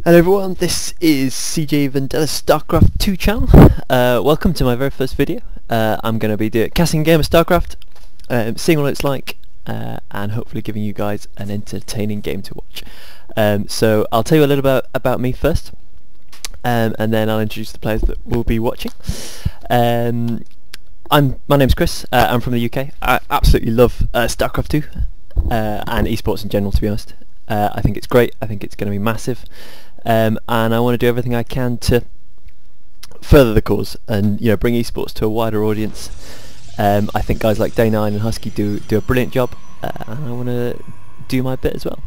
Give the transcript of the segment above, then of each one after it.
Hello everyone, this is CJVStarcraft 2 channel. Welcome to my very first video. I'm going to be casting a game of Starcraft, seeing what it's like, and hopefully giving you guys an entertaining game to watch. So I'll tell you a little bit about me first, and then I'll introduce the players that we'll be watching. My name's Chris, I'm from the UK. I absolutely love Starcraft 2 and esports in general, to be honest. I think it's great, I think it's going to be massive, and I want to do everything I can to further the cause and bring esports to a wider audience. I think guys like Day9 and Husky do a brilliant job, and I want to do my bit as well.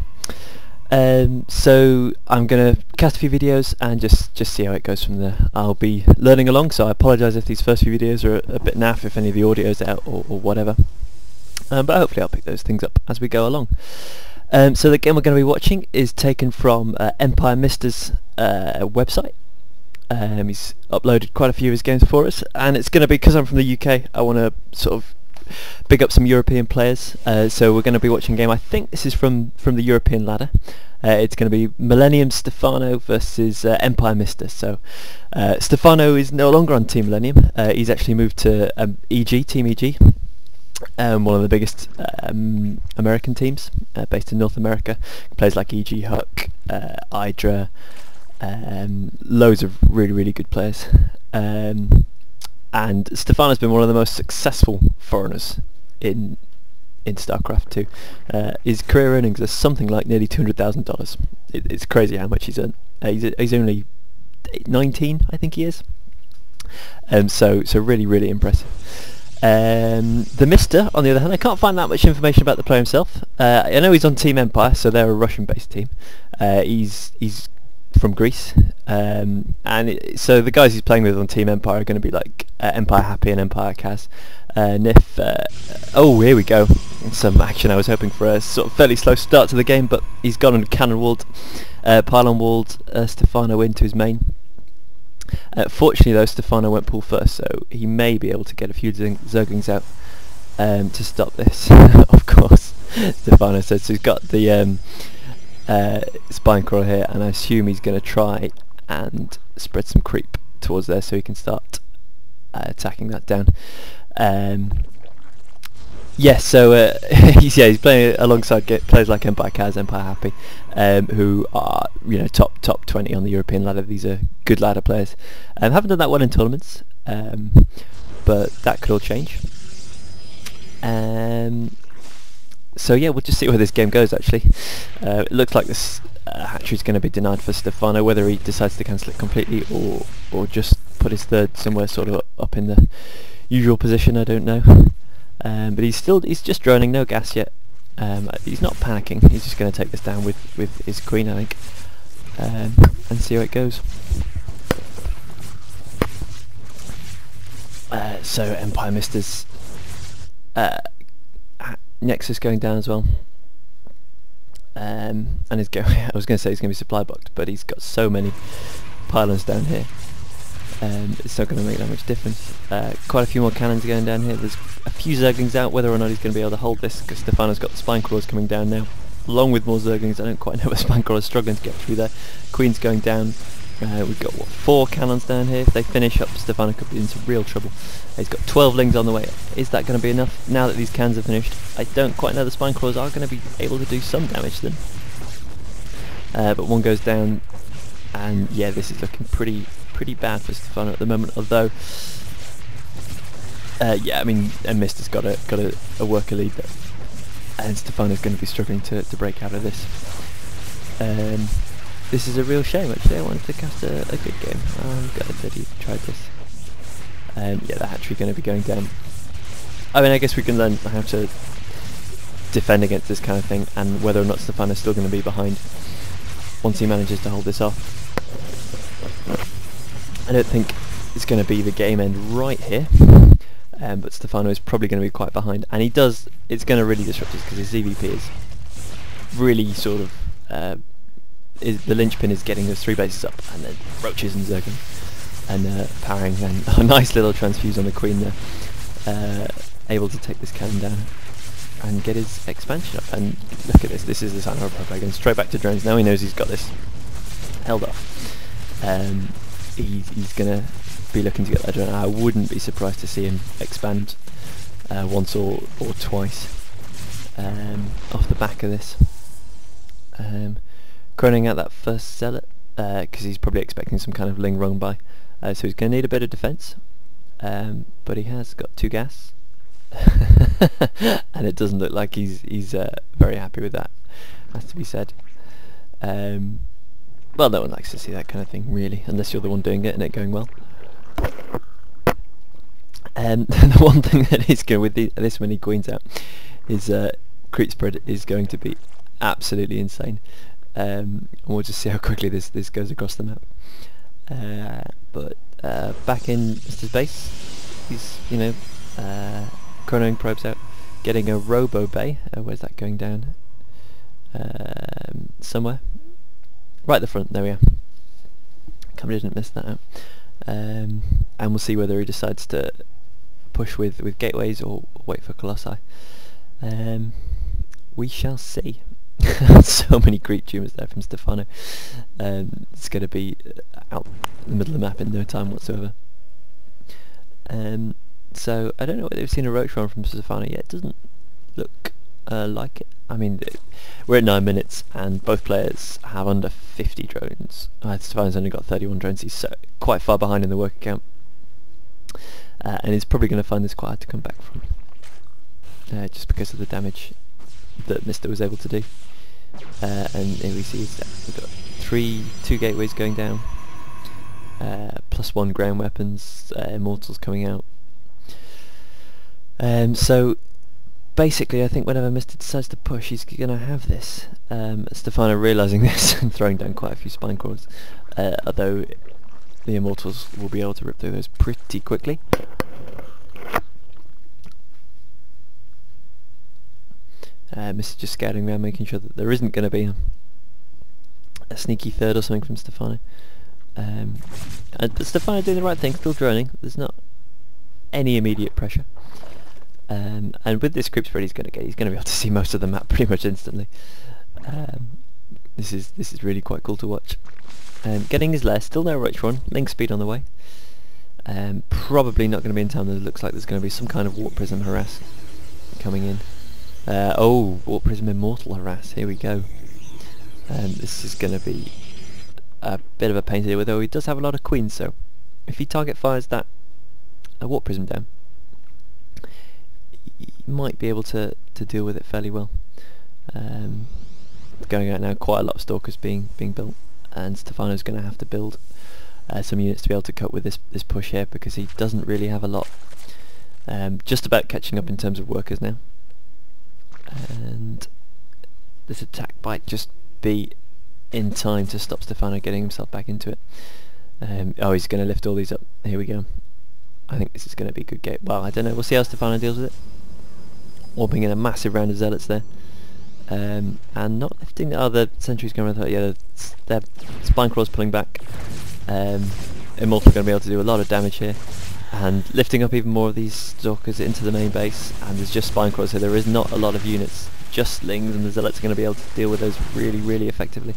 So I'm going to cast a few videos and just see how it goes from there. I'll be learning along, so I apologise if these first few videos are a bit naff, if any of the audio's out or whatever, but hopefully I'll pick those things up as we go along. So the game we're going to be watching is taken from Empire Mista's website. He's uploaded quite a few of his games for us, and it's going to be, because I'm from the UK, I want to sort of big up some European players. So we're going to be watching a game, I think this is from the European ladder. It's going to be Millennium Stephano versus Empire Mista. So Stephano is no longer on Team Millennium. He's actually moved to Team EG. One of the biggest American teams based in North America. Players like EG Huck, Hydra, loads of really good players. And Stephano's been one of the most successful foreigners in StarCraft 2. His career earnings are something like nearly $200,000. It's crazy how much he's earned. He's only 19, I think he is. So really impressive. The Mista, on the other hand, I can't find that much information about the player himself. I know he's on Team Empire, so they're a Russian-based team. He's from Greece, so the guys he's playing with on Team Empire are going to be like Empire Happy and Empire Kaz. Nif, oh, here we go. Some action. I was hoping for a sort of fairly slow start to the game, but he's gone and cannon walled, pylon walled Stephano into his main. Fortunately though, Stephano went pool first, so he may be able to get a few zerglings out to stop this. Of course, Stephano says, so he's got the spine crawl here, and I assume he's going to try and spread some creep towards there so he can start attacking that down. So he's playing alongside players like Empire Kaz, Empire Happy, who are top 20 on the European ladder. These are good ladder players. Haven't done that well in tournaments, but that could all change. So yeah, we'll just see where this game goes. Actually, it looks like this hatchery is going to be denied for Stephano. Whether he decides to cancel it completely or just put his third somewhere sort of up in the usual position, I don't know. But he's just droning, no gas yet. He's not panicking. He's just going to take this down with his queen, I think, and see how it goes. So Empire Mista's Nexus going down as well, and he's going. I was going to say he's going to be supply blocked, but he's got so many pylons down here. It's not going to make that much difference. Quite a few more cannons going down here. There's a few zerglings out. Whether or not he's going to be able to hold this, because Stephano's got the spine crawlers coming down now, along with more zerglings. I don't quite know, but spine crawlers struggling to get through there. Queen's going down. We've got 4 cannons down here. If they finish up, Stephano could be in some real trouble. He's got 12 lings on the way. Is that going to be enough now that these cannons are finished? I don't quite know. The spine crawlers are going to be able to do some damage to them, but one goes down, and yeah, this is looking pretty bad for Stephano at the moment. Although, yeah, I mean, Mista's got a worker lead there, and Stephano's going to be struggling to break out of this. This is a real shame. Actually, I wanted to cast a good game. I'm glad that he tried this. Yeah, the hatchery going to be going down. I mean, I guess we can learn how to defend against this kind of thing, and whether or not Stephano's still going to be behind once he manages to hold this off. I don't think it's going to be the game end right here, but Stephano is probably going to be quite behind, and it's going to really disrupt us because his EVP is really sort of the linchpin is getting those 3 bases up, and then roaches and zerglings and powering, and a nice little transfuse on the queen there, able to take this cannon down and get his expansion up. And look at this, this is the sign of a pro player, going straight back to drones. Now he knows he's got this held off, he's going to be looking to get that drone. I wouldn't be surprised to see him expand once or twice off the back of this. Croning out that first zealot because he's probably expecting some kind of ling rung by, so he's going to need a bit of defence, but he has got 2 gas and it doesn't look like he's very happy with that, has to be said. Well, no one likes to see that kind of thing really, unless you're the one doing it and it going well. The one thing that is good with this many queens out is creep spread is going to be absolutely insane. And we'll just see how quickly this goes across the map. But back in Mista's base, he's chronoing probes out, getting a robo bay. Where's that going down? Somewhere. Right at the front, there we are. Company didn't miss that out. And we'll see whether he decides to push with gateways or wait for Colossi. We shall see. So many creep tumors there from Stephano. It's going to be out in the middle of the map in no time whatsoever. So I don't know whether we've seen a roach run from Stephano yet. It doesn't look like it. I mean, we're at 9 minutes and both players have under 50 drones. Stephano's only got 31 drones. He's quite far behind in the work account, and he's probably going to find this quite hard to come back from, just because of the damage that Mista was able to do. And here we see we've got 2 gateways going down, +1 ground weapons, immortals coming out. So basically I think whenever Mista decides to push, he's going to have this. Stephano realising this and throwing down quite a few spine crawlers, although the immortals will be able to rip through those pretty quickly. Mista just scouting around, making sure that there isn't going to be a sneaky third or something from Stephano. Stephano doing the right thing, still droning. There's not any immediate pressure. And with this creep spread he's going to be able to see most of the map pretty much instantly. This is really quite cool to watch. Getting his lair, still no roach run, link speed on the way. Probably not going to be in time. It looks like there's going to be some kind of warp prism harass coming in. Oh, warp prism immortal harass, here we go. This is going to be a bit of a pain to deal with, though he does have a lot of queens, so if he target fires that warp prism down, he might be able to deal with it fairly well. Going out now, quite a lot of stalkers being built, and Stephano's going to have to build some units to be able to cope with this push here, because he doesn't really have a lot. Just about catching up in terms of workers now, and this attack might just be in time to stop Stephano getting himself back into it. Oh, he's going to lift all these up. Here we go. I think this is going to be a good game. Well, I don't know. We'll see how Stephano deals with it. Warping in a massive round of zealots there. And not lifting the other sentries going around. Yeah, their spine crawl's pulling back. Immortal going to be able to do a lot of damage here, and lifting up even more of these stalkers into the main base. And there's just spine crawlers, so there is not a lot of units. Just slings, and the zealots are going to be able to deal with those really effectively.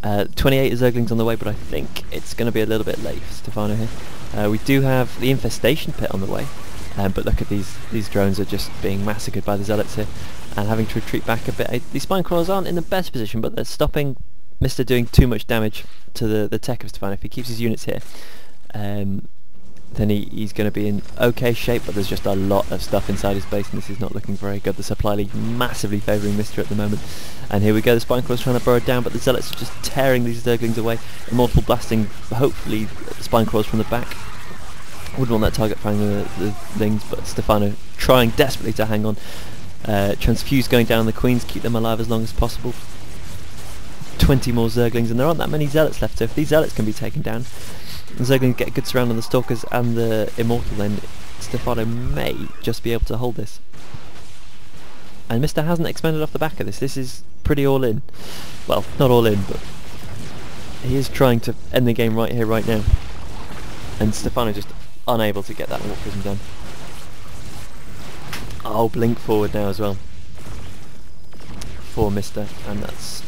28 zerglings on the way, but I think it's going to be a little bit late for Stephano here. We do have the infestation pit on the way, but look at these drones are just being massacred by the zealots here, and having to retreat back a bit. These spine crawlers aren't in the best position, but they're stopping Mista doing too much damage to the tech of Stephano. If he keeps his units here, then he's going to be in okay shape, but there's just a lot of stuff inside his base, and this is not looking very good. The supply league massively favouring Mista at the moment. And here we go, the spine crawlers trying to burrow down, but the zealots are just tearing these zerglings away. Immortal blasting, hopefully, the spine crawlers from the back. Wouldn't want that target firing the things, but Stephano trying desperately to hang on. Transfuse going down the queens, keep them alive as long as possible. 20 more zerglings, and there aren't that many zealots left, so if these zealots can be taken down, the zerglings get a good surround on the stalkers and the immortal, then Stephano may just be able to hold this. And Mista hasn't expanded off the back of this. This is pretty all in. Well, not all in, but he is trying to end the game right here, right now. And Stephano just unable to get that warp prism done. Oh, blink forward now as well for Mista, and that's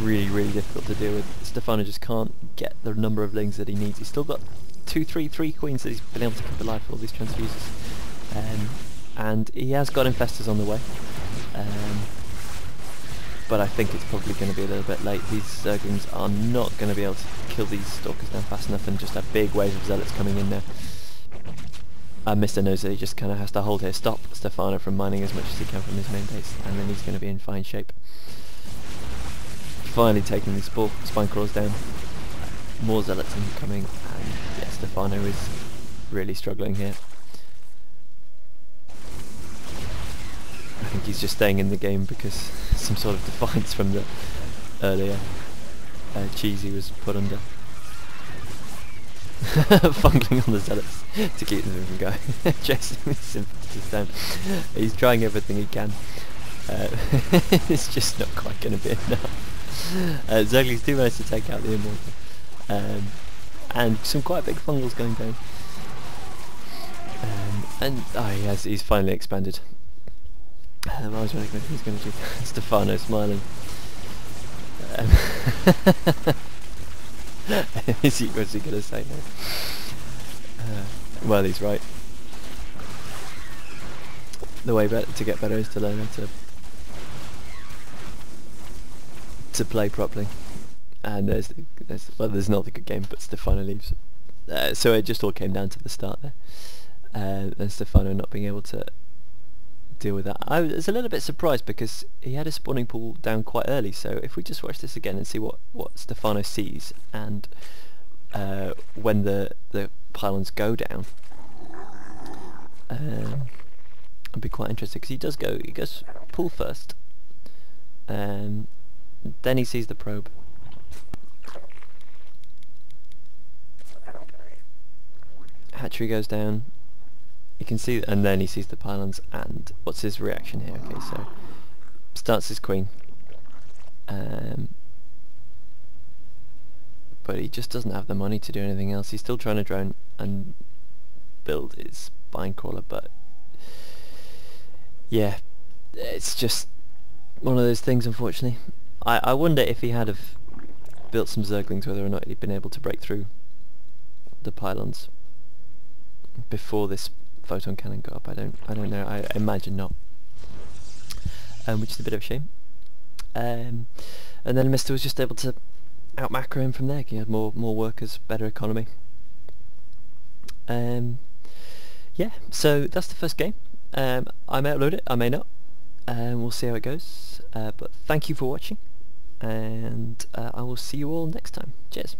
really difficult to deal with. Stephano just can't get the number of lings that he needs. He's still got 3 queens that he's been able to keep alive for all these transfuses. And he has got infestors on the way. But I think it's probably going to be a little bit late. These Zerglings are not going to be able to kill these Stalkers down fast enough, and just a big wave of Zealots coming in now. Mista knows that he just kind of has to hold here, stop Stephano from mining as much as he can from his main base, and then he's going to be in fine shape. Finally taking these spine crawlers down. More Zealots incoming, and yeah, Stephano is really struggling here. I think he's just staying in the game because some sort of defiance from the earlier cheese he was put under. Fungling on the Zealots to keep them from going. Chasing his sympathies down. He's trying everything he can. It's just not quite going to be enough. Zerglings do manage to take out the Immortal. And some quite big fungals going down. And he's finally expanded. I was wondering what he was going to do. Stephano smiling. What's he going to say now? Well, he's right. The way to get better is to learn how to play properly. And there's not the good game, but Stephano leaves. So it just all came down to the start there, and Stephano not being able to deal with that. I was a little bit surprised because he had his spawning pool down quite early, so if we just watch this again and see what Stephano sees, and when the pylons go down, I'd be quite interested, because he goes pool first, then he sees the probe, hatchery goes down. You can see, and then he sees the pylons, and what's his reaction here? Okay, so starts his queen, but he just doesn't have the money to do anything else. He's still trying to drone and build his spine crawler, but yeah, it's just one of those things, unfortunately. I wonder if he had have built some Zerglings, whether or not he'd been able to break through the pylons before this photon cannon got up. I don't know. I imagine not. Which is a bit of a shame. And then Mista was just able to out macro him from there. He had more workers, better economy. Yeah, so that's the first game. I may upload it, I may not. We'll see how it goes. But thank you for watching, and I will see you all next time. Cheers.